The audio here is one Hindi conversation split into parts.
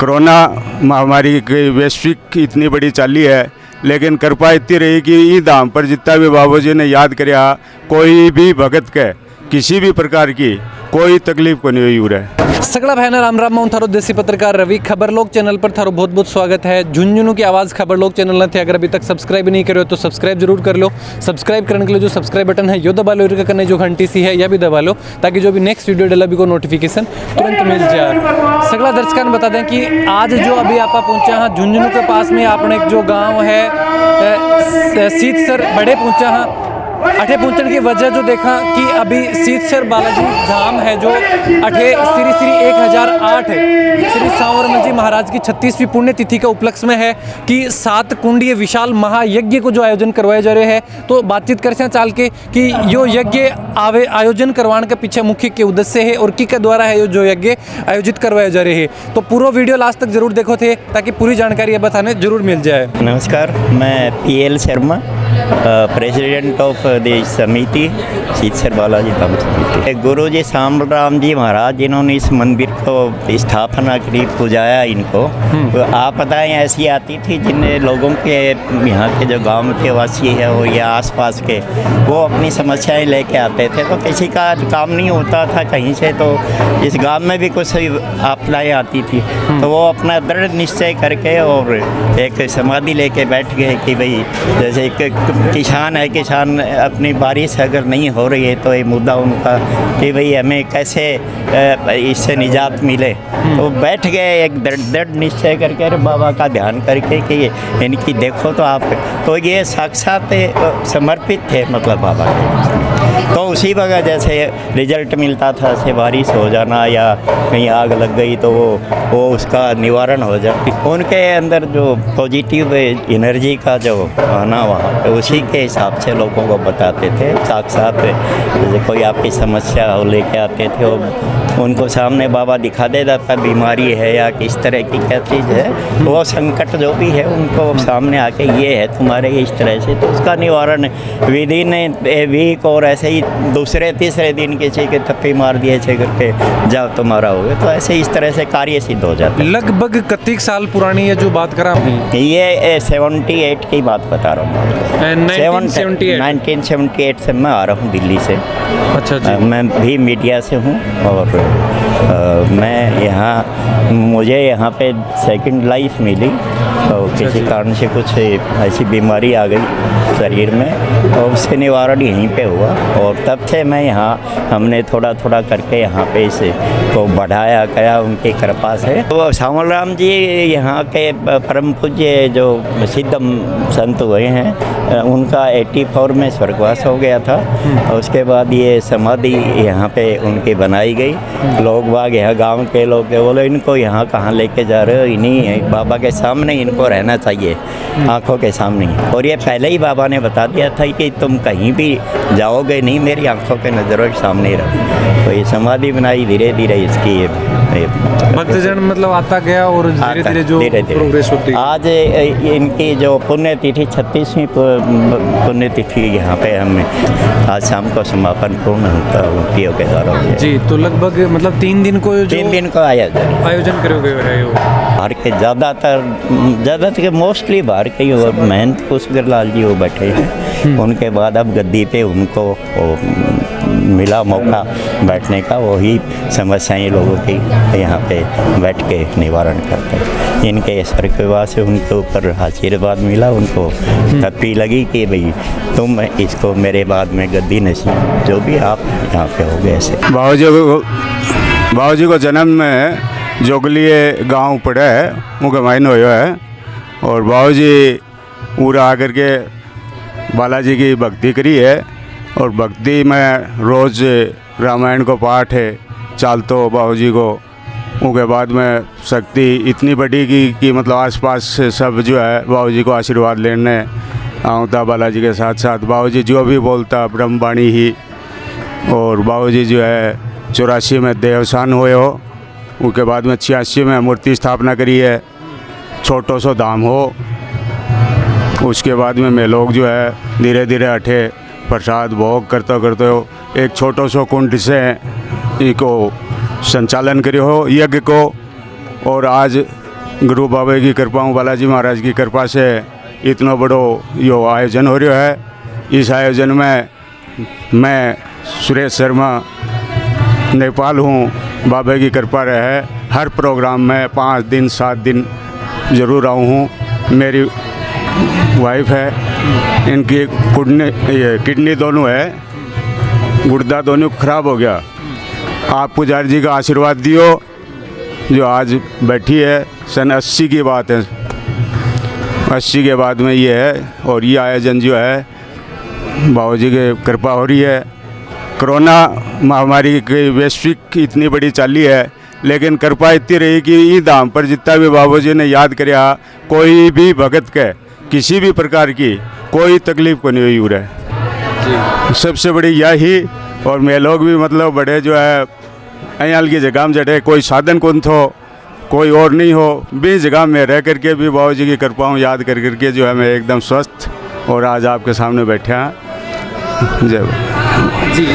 कोरोना महामारी की वैश्विक इतनी बड़ी चाली है, लेकिन कृपा इतनी रही कि ई धाम पर जितना भी बाबू जी ने याद कराया, कोई भी भगत के किसी भी प्रकार की कोई तकलीफ को नहीं हुई है। सगड़ा भाई राम राम। मैं थारो देसी पत्रकार रवि। खबर लोग चैनल पर थारो बहुत बहुत स्वागत है। झुंझुनू की आवाज़ खबर लोग चैनल थे। अगर अभी तक सब्सक्राइब नहीं करो तो सब्सक्राइब जरूर कर लो। सब्सक्राइब करने के लिए जो सब्सक्राइब बटन है यो दबा लो, इनका करने जो घंटी सी है यह भी दबा लो, ताकि जो भी नेक्स्ट वीडियो डला भी को नोटिफिकेशन तुरंत मिल जाए। सगड़ा दर्शकों ने बता दें कि आज जो अभी आप पहुँचा हाँ झुंझुनू के पास में अपने एक जो गाँव है सीतसर बड़े पहुँचा हाँ। अठे पहुँचने की वजह जो देखा कि अभी सीतसर बालाजी धाम है जो अठे श्री 1008 श्री सांवरमल जी महाराज की 36वीं पुण्यतिथि का उपलक्ष्य में है कि 7 कुंडीय विशाल महायज्ञ को जो आयोजन करवाए जा रहे हैं। तो बातचीत कर से चाल के कि यो यज्ञ आयोजन करवाने के पीछे मुख्य के उद्देश्य है और की के द्वारा है जो यज्ञ आयोजित करवाए जा रहे हैं। तो पूरा वीडियो लास्ट तक जरूर देखो थे ताकि पूरी जानकारी बताने जरूर मिल जाए। नमस्कार, मैं PL Sharma, president of the समिति सीतसर बालाजी धाम समिति। गुरु जी सांवरराम जी महाराज जिन्होंने इस मंदिर को स्थापना करी, पुजाया इनको। तो आपदाएँ ऐसी आती थी जिन लोगों के यहाँ के जो गांव के वासी है और या आसपास के, वो अपनी समस्याएं लेके आते थे। तो किसी का काम नहीं होता था कहीं से, तो इस गांव में भी कुछ आपदाएँ आती थी। तो वो अपना दृढ़ निश्चय करके और एक समाधि लेके बैठ गए कि भाई जैसे एक किसान है, किसान अपनी बारिश अगर नहीं हो रही है तो ये मुद्दा उनका कि भाई हमें कैसे इससे निजात मिले। तो बैठ गए एक दृढ़ निश्चय करके और बाबा का ध्यान करके कि इनकी देखो तो आप, तो ये साक्षात समर्पित थे मतलब बाबा के। तो उसी वजह जैसे रिजल्ट मिलता था, से बारिश हो जाना या कहीं आग लग गई तो वो उसका निवारण हो जाती। उनके अंदर जो पॉजिटिव एनर्जी का जो आना वहाँ पे, उसी के हिसाब से लोगों को बताते थे। साक्षात जैसे कोई आपकी समस्या हो लेके आते थे, उनको सामने बाबा दिखा देता था बीमारी है या किस तरह की क्या चीज़ है, वो संकट जो भी है उनको सामने आके ये है तुम्हारे इस तरह से, तो उसका निवारण विदिन ए वीक और ऐसे ही दूसरे तीसरे दिन किसी के थप्पी मार दिए छे करके जाओ तुम्हारा हो गया। तो ऐसे इस तरह से कार्य सिद्ध हो जाता है। लगभग कितने साल पुरानी है जो बात करा ये 78 की बात बता रहा हूँ। 1978 से मैं आ रहा हूँ दिल्ली से। अच्छा। मैं भी मीडिया से हूँ और मैं यहाँ, मुझे यहाँ पे सेकंड लाइफ मिली। तो किसी कारण से कुछ ऐसी बीमारी आ गई शरीर में और उससे निवारण यहीं पे हुआ और तब से मैं यहाँ, हमने थोड़ा थोड़ा करके यहाँ पे इसे को बढ़ाया गया उनकी कृपा से। तो सांवरराम जी यहाँ के परम पूज्य जो सिद्ध संत हुए हैं, उनका 84 में स्वर्गवास हो गया था। उसके बाद ये समाधि यहाँ पे उनकी बनाई गई। लोग बाग यहाँ गांव के लोग बोले इनको यहाँ कहाँ लेके जा रहे हो, इन्हीं बाबा के सामने इनको रहना चाहिए, आंखों के सामने। और ये पहले ही बाबा ने बता दिया था कि तुम कहीं भी जाओगे नहीं, मेरी आंखों के नज़रों के सामने रहो। तो ये समाधि बनाई, धीरे धीरे इसकी भक्तजन मतलब आता गया और धीरे धीरे जो प्रोग्रेस होती है। आज इनकी जो पुण्यतिथि 36वीं पुण्यतिथि यहाँ पे हम आज शाम को समापन पूर्ण होता है के द्वारा जी। तो लगभग मतलब 3 दिन को आयोजन करोगे बाहर के ज़्यादातर मोस्टली बाहर के ही। और महंत पुष्करलाल जी वो बैठे हैं, उनके बाद अब गद्दी पे उनको मिला मौका बैठने का, वही समस्याएं लोगों की यहाँ पे बैठ के निवारण करते हैं। इनके स्वर्गवास से उनके ऊपर आशीर्वाद मिला, उनको तपी लगी कि भाई तुम इसको मेरे बाद में गद्दी नसीब जो भी आप यहाँ पे हो गए। ऐसे बाबू जी को जन्म में जोगलिए गांव पड़ा है, मुझे मायन हुआ है। और बाबू जी पूरा आकर के बालाजी की भक्ति करी है और भक्ति में रोज़ रामायण को पाठ है चालतो बाबू जी को। उसके बाद में शक्ति इतनी बड़ी कि मतलब आसपास से सब जो है बाबू जी को आशीर्वाद लेने आता बालाजी के साथ साथ। बाबू जी जो भी बोलता ब्रह्मवाणी ही। और बाबू जी जो है 84 में देवसान हुए हो, उसके बाद में 86 में मूर्ति स्थापना करी है, छोटो सो धाम हो। उसके बाद में लोग जो है धीरे धीरे अठे प्रसाद भोग करते करते हो एक छोटो सो कुंड से इको संचालन करियो हो यज्ञ को। और आज गुरु बाबा की कृपा हूँ, बालाजी महाराज की कृपा से इतना बड़ो यो आयोजन हो रहा है। इस आयोजन में मैं सुरेश शर्मा नेपाल हूँ, बाबा की कृपा रहे। हर प्रोग्राम में 5 दिन 7 दिन ज़रूर आऊँ हूँ। मेरी वाइफ है, इनकी किडनी दोनों है, गुर्दा दोनों ख़राब हो गया। आप पुजारी जी का आशीर्वाद दियो, जो आज बैठी है। सन 80 की बात है, 80 के बाद में ये है। और ये आयोजन जो है बाबा जी की कृपा हो रही है। कोरोना महामारी की वैश्विक इतनी बड़ी चाली है, लेकिन कृपा इतनी रही कि ई धाम पर जितना भी बाबा जी ने याद कराया, कोई भी भगत के किसी भी प्रकार की कोई तकलीफ को नहीं हुई हो रहा। सबसे बड़ी यही। और मैं लोग भी मतलब बड़े जो है अयाल की जगह में जड़े, कोई साधन कौन थो, कोई और नहीं हो, भी जगह में रह करके भी बाबा जी की कृपा याद कर करके जो है मैं एकदम स्वस्थ और आज आपके सामने बैठा जब जी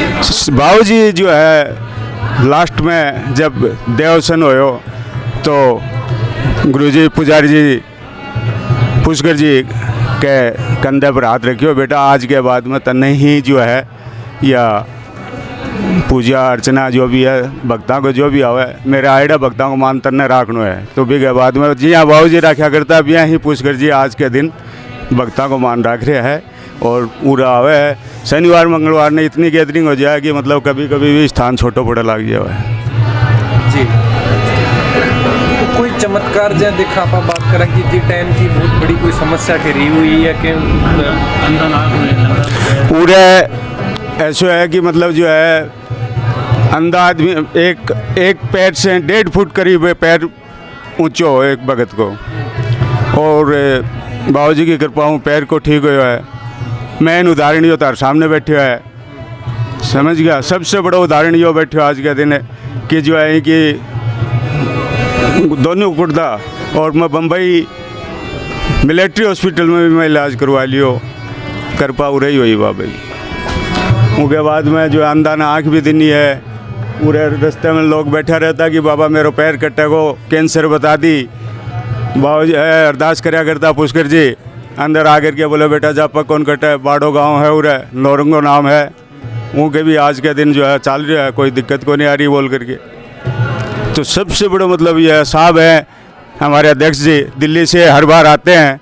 बाबू जी जो है लास्ट में जब देवसन होयो तो गुरुजी पुजारी जी पुष्कर जी के कंधे पर हाथ रखियो, बेटा आज के बाद में तन्ने ही जो है या पूजा अर्चना जो भी है भक्तों को जो भी आवे, मेरे आइडा भक्तों को मान तन्ने राखनो है। तो भी के बाद में जी हाँ बाबू जी रखा करता, अब यहाँ ही पुष्कर जी आज के दिन भक्तों को मान रख रहे हैं और पूरा आवे है। शनिवार मंगलवार ने इतनी गैदरिंग हो जाए कि मतलब कभी कभी भी स्थान छोटा फोटा लग जाए जी। तो कोई चमत्कार जो देखा आप बात करें कि जी टाइम की बहुत बड़ी कोई समस्या रही हुई है कि पूरे ऐसा है कि मतलब जो है अंधा आदमी एक पैर से 1.5 फुट करीब पैर ऊंचो हो एक भगत को, और बाबा जी की कृपा हूँ पैर को ठीक हुआ है। मैं उदाहरण यो तार सामने बैठे है, समझ गया। सबसे बड़ा उदाहरण यो बैठे आज के दिन है कि जो है कि दोनों गुर्दा, और मैं बम्बई मिलिट्री हॉस्पिटल में भी मैं इलाज करवा लियो, कृपा उरही हुई बाबा जी। उसके बाद में जो अंधा ना आँख भी दिनी है, पूरे रास्ते में लोग बैठा रहता कि बाबा मेरे पैर कट्टे को कैंसर बता दी। बाबा जी अरदास कराया करता पुष्कर जी, अंदर आकर के बोले बेटा जापा कौन कटा है, बाड़ो गांव है उरे नौरंगो नाम है, उनके भी आज के दिन जो है चल रहा है, कोई दिक्कत को नहीं आ रही बोल करके। तो सबसे बड़ा मतलब ये साहब है हमारे अध्यक्ष जी, दिल्ली से हर बार आते हैं।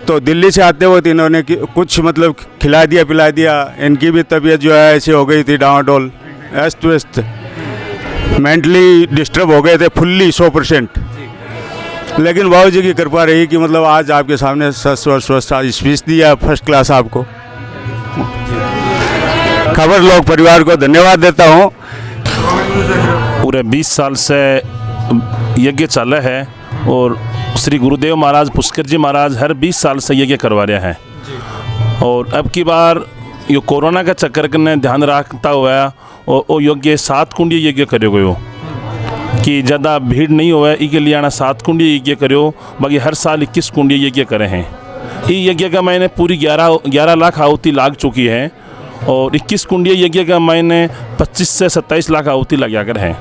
तो दिल्ली से आते हुए इन्होंने कुछ मतलब खिला दिया पिला दिया, इनकी भी तबीयत जो है ऐसी हो गई थी डावाडोल, अस्त व्यस्त, मेंटली डिस्टर्ब हो गए थे फुल्ली 100%। लेकिन बाबू जी की कृपा रही कि मतलब आज आपके सामने स्वस्थ स्पीच दिया फर्स्ट क्लास। आपको खबर लोग परिवार को धन्यवाद देता हूँ। पूरे 20 साल से यज्ञ चल रहा है और श्री गुरुदेव महाराज पुष्कर जी महाराज हर 20 साल से यज्ञ करवा रहे हैं। और अब की बार ये कोरोना का चक्कर ने ध्यान रखता हुआ और यज्ञ 7 कुंडी यज्ञ करे गए हो कि ज़्यादा भीड़ नहीं हुआ है, इसके लिए आना 7 कुंडी यज्ञ करो। बाकी हर साल 21 कुंडी यज्ञ करे हैं। ये यज्ञ का मैंने पूरी 11 लाख आहुति लाग चुकी है और 21 कुंडी यज्ञ का मैंने 25 से 27 लाख आहुति लगा कर है।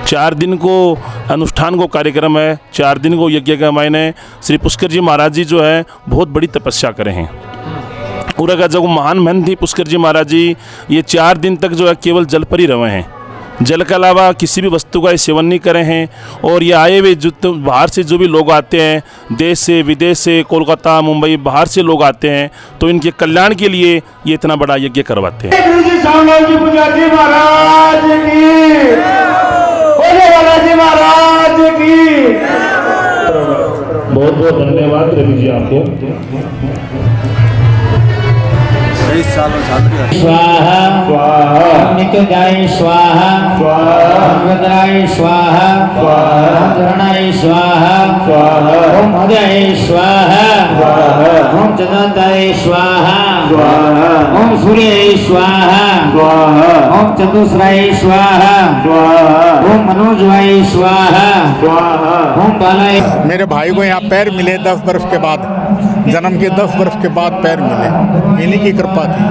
4 दिन को अनुष्ठान को कार्यक्रम है, 4 दिन को यज्ञ का मैंने श्री पुष्कर जी महाराज जी जो है बहुत बड़ी तपस्या करे हैं। पूरा का जो महान महंत थी पुष्कर जी महाराज जी, ये 4 दिन तक जो है केवल जल पर ही रहे हैं, जल के अलावा किसी भी वस्तु का सेवन नहीं करे हैं। और ये आए हुए जो बाहर से जो भी लोग आते हैं, देश से विदेश से, कोलकाता मुंबई बाहर से लोग आते हैं, तो इनके कल्याण के लिए ये इतना बड़ा यज्ञ करवाते हैं। बहुत बहुत धन्यवाद रवि जी आपको। स्वाहा स्वाहा नित्याय स्वाहा स्वाहा भद्राय स्वाहा स्वाहा धरणाय स्वाहा स्वाहा ओम हृदय स्वाहा स्वाहा ओम चतुर्थाय स्वाहा स्वाहा ओम सूर्याय स्वाहा स्वाहा ओम चतुस्राय स्वाहा स्वाहा ओम मनोजवाय स्वाहा स्वाहा ओम बालाय। मेरे भाई को यहाँ पैर मिले 10 बरस के बाद, जन्म के 10 बरस के बाद पैर मिले, इन्हीं की कृपा थी।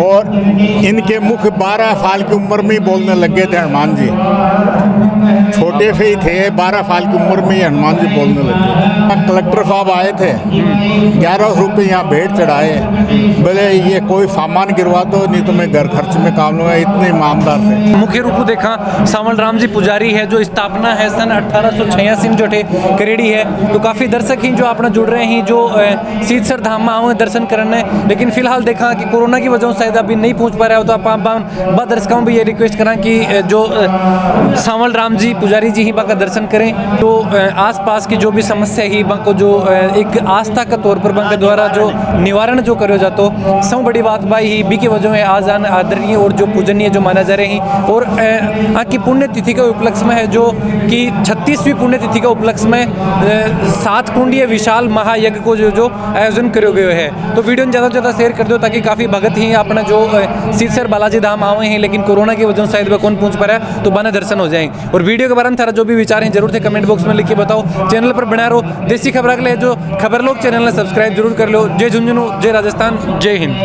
और इनके मुख 12 साल की उम्र में ही बोलने लग गए थे हनुमान जी। छोटे से ही थे, 12 साल की उम्र में ही हनुमान जी बोलने लगे। कलेक्टर साहब आए थे, 1100 रुपये यहाँ भेंट चढ़ाए, बोले ये कोई सामान गिरवा दो नहीं तो मैं घर खर्च में काम लूँगा, इतने ईमानदार थे। मुख्य रूप देखा सावल राम जी पुजारी है जो स्थापना है सन 1886 जो थे करेड़ी है। तो काफ़ी दर्शक ही जो अपना जुड़ रहे हैं जो सीतसर धाम में आए दर्शन करने, लेकिन फिलहाल देखा कि कोरोना की वजह से शायद अभी नहीं पहुंच पा रहा हो। तो आप दर्शकों भी ये रिक्वेस्ट करें कि जो सावल राम जी पुजारी जी ही बा का दर्शन करें। तो आसपास की जो भी समस्या ही बा को जो एक आस्था का तौर पर बा के द्वारा जो निवारण जो करो जातो सब बड़ी बात भाई ही बी की वजह है आज आन आदरणीय और जो पूजनीय जो माना जा रहे हैं। और की पुण्य तिथि के उपलक्ष्य में है जो कि 36वीं पुण्य तिथि के उपलक्ष्य में 7 कुंडीय विशाल महायज्ञ को जो आयोजन करो गयो है। तो वीडियो ज़्यादा से ज़्यादा शेयर कर दो ताकि काफ़ी भगत ही अपना जो सीतसर बालाजी धाम आए हैं, लेकिन कोरोना की वजह से शायद वह कौन पहुंच पा रहा है, तो बना दर्शन हो जाएंगे। और वीडियो के बारे में थारा जो भी विचार हैं जरूर थे कमेंट बॉक्स में लिख के बताओ। चैनल पर बना रहो देसी खबर के लिए जो खबर लोग चैनल ने सब्सक्राइब जरूर कर लो। जय झुंझुनू, जय राजस्थान, जय हिंद।